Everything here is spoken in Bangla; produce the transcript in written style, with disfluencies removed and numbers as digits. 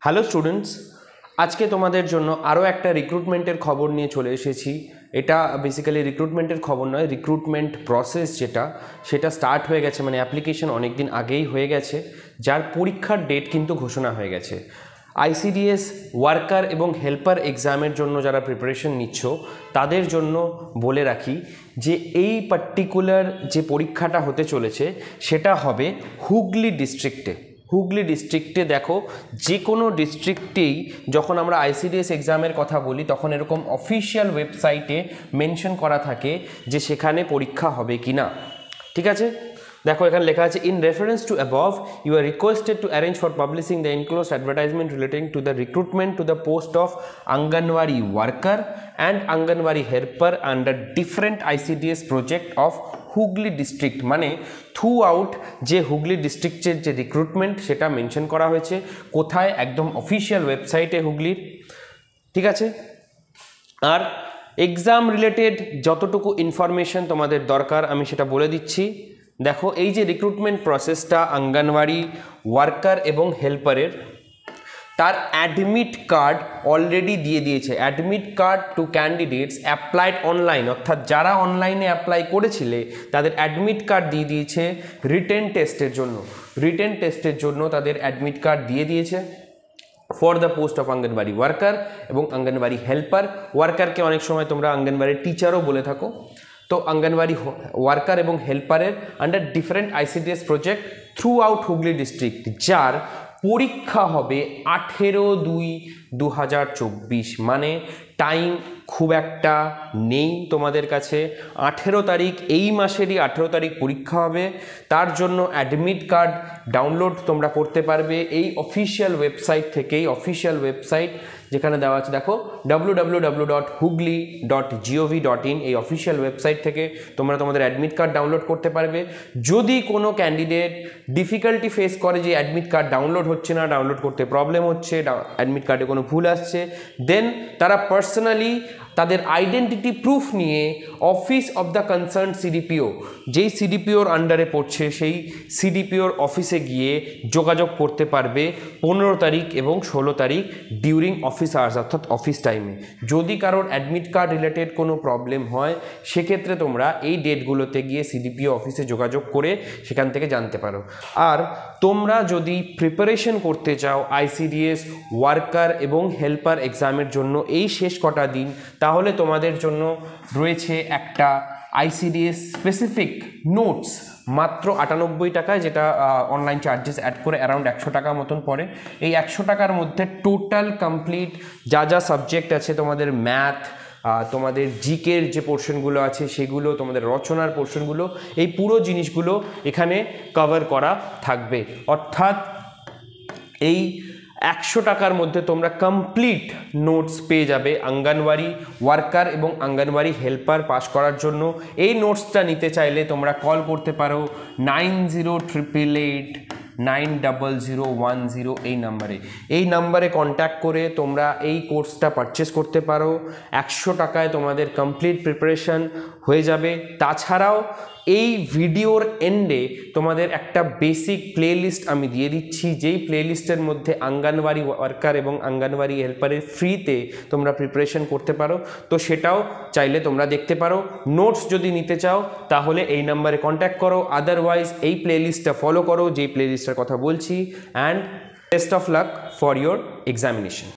হ্যালো স্টুডেন্টস, আজকে তোমাদের জন্য আরও একটা রিক্রুটমেন্টের খবর নিয়ে চলে এসেছি। এটা বেসিক্যালি রিক্রুটমেন্টের খবর নয়, রিক্রুটমেন্ট প্রসেস সেটা স্টার্ট হয়ে গেছে, মানে অ্যাপ্লিকেশন অনেক দিন আগেই হয়ে গেছে, যার পরীক্ষার ডেট কিন্তু ঘোষণা হয়ে গেছে। আইসিডিএস ওয়ার্কার এবং হেল্পার এক্সামের জন্য যারা প্রিপারেশন নিচ্ছ তাদের জন্য বলে রাখি যে এই পার্টিকুলার যে পরীক্ষাটা হতে চলেছে সেটা হবে হুগলি ডিস্ট্রিক্টে। দেখো, যে কোনো ডিস্ট্রিক্টেই যখন আমরা আইসিডিএস এক্সামের কথা বলি তখন এরকম অফিসিয়াল ওয়েবসাইটে মেনশন করা থাকে যে সেখানে পরীক্ষা হবে কি না। ঠিক আছে, দেখো এখানে লেখা আছে, in reference to above you are requested to arrange for publishing the enclosed advertisement relating to the recruitment to the post of anganwadi worker and anganwadi helper under different ICDS project of Hooghly district. মানে থ্রু আউট যে হুগলি ডিস্ট্রিক্টের যে রিক্রুটমেন্ট সেটা মেনশন করা হয়েছে। কোথায়? একদম অফিসিয়াল ওয়েবসাইটে হুগলির। ঠিক আছে, আর এক্সাম রিলেটেড যতটুকু ইনফরমেশন তোমাদের দরকার আমি সেটা বলে দিচ্ছি। দেখো, এই যে রিক্রুটমেন্ট প্রসেসটা আঙ্গনওয়াড়ি ওয়ার্কার এবং হেল্পারের, তার অ্যাডমিট কার্ড অলরেডি দিয়ে দিয়েছে। Admit card to candidates applied online, অর্থাৎ যারা অনলাইনে অ্যাপ্লাই করেছিলে তাদের অ্যাডমিট কার্ড দিয়ে দিয়েছে রিটেন টেস্টের জন্য তাদের অ্যাডমিট কার্ড দিয়ে দিয়েছে for the post of anganwadi worker এবং আঙ্গনওয়াড়ি হেল্পার। ওয়ার্কারকে অনেক সময় তোমরা আঙ্গনওয়াড়ি টিচারও বলে থাকো। তো আঙ্গনওয়াড়ি ওয়ার্কার এবং হেল্পারের under different ICDS project throughout Hooghly district, যার পরীক্ষা হবে 18/2/2024। মানে টাইম খুব একটা নেই তোমাদের কাছে। 18 তারিখ, এই মাসেরই 18 তারিখ পরীক্ষা হবে। তার জন্য অ্যাডমিট কার্ড ডাউনলোড তোমরা করতে পারবে এই অফিসিয়াল ওয়েবসাইট থেকেই। অফিসিয়াল ওয়েবসাইট যেখানে দেওয়া আছে, দেখো www.hugli.gov.in, এই অফিসিয়াল ওয়েবসাইট থেকে তোমরা তোমাদের অ্যাডমিট কার্ড ডাউনলোড করতে পারবে। যদি কোনো ক্যান্ডিডেট ডিফিকাল্টি ফেস করে যে অ্যাডমিট কার্ড ডাউনলোড হচ্ছে না, ডাউনলোড করতে প্রবলেম হচ্ছে, অ্যাডমিট কার্ডে কোনো ভুল আসছে, দেন তারা পার্সোনালি তাদের আইডেন্টিটি প্রুফ নিয়ে office of the concern CDPO, যেই সিডিপিওর আন্ডারে পড়ছে সেই সিডিপিওর অফিসে গিয়ে যোগাযোগ করতে পারবে 15 তারিখ এবং 16 তারিখ ডিউরিং অফিস আওয়ার্স, অর্থাৎ অফিস টাইমে। যদি কারোর অ্যাডমিট কার্ড রিলেটেড কোনো প্রবলেম হয় সেক্ষেত্রে তোমরা এই ডেটগুলোতে গিয়ে সিডিপিও অফিসে যোগাযোগ করে সেখান থেকে জানতে পারো। আর তোমরা যদি প্রিপারেশন করতে চাও আইসিডিএস ওয়ার্কার এবং হেল্পার এক্সামের জন্য এই শেষ কটা দিন, তাহলে তোমাদের জন্য রয়েছে একটা আইসিডিএস স্পেসিফিক নোটস মাত্র 98 টাকায়, যেটা অনলাইন চার্জেস অ্যাড করে অ্যারাউন্ড 100 টাকা মতন পড়ে। এই 100 টাকার মধ্যে টোটাল কমপ্লিট যা সাবজেক্ট আছে, তোমাদের ম্যাথ, তোমাদের জিকের যে পোর্শনগুলো আছে সেগুলো, তোমাদের রচনার পোর্শনগুলো, এই পুরো জিনিসগুলো এখানে কভার করা থাকবে। অর্থাৎ এই 100 টাকার মধ্যে তোমরা কমপ্লিট নোটস পেয়ে যাবে আঙ্গনওয়াড়ি ওয়ার্কার এবং আঙ্গনওয়াড়ি হেল্পার পাস করার জন্য। এই নোটসটা নিতে চাইলে তোমরা কল করতে পারো 9088890010 এই নাম্বারে কন্ট্যাক্ট করে তোমরা এই কোর্সটা পারচেস করতে পারো। 100 টাকায় তোমাদের কমপ্লিট প্রিপারেশন হয়ে যাবে। তাছাড়াও এই ভিডিওর এন্ডে তোমাদের একটা বেসিক প্লেলিস্ট আমি দিয়ে দিচ্ছি, যেই প্লেলিস্টের মধ্যে আঙ্গনওয়াড়ি ওয়ার্কার এবং আঙ্গনওয়াড়ি হেল্পারের ফ্রিতে তোমরা প্রিপারেশন করতে পারো। তো সেটাও চাইলে তোমরা দেখতে পারো। নোটস যদি নিতে চাও তাহলে এই নাম্বারে কন্ট্যাক্ট করো, আদারওয়াইজ এই প্লেলিস্টটা ফলো করো যেই প্লেলিস্টের কথা বলছি। And best of luck for your examination.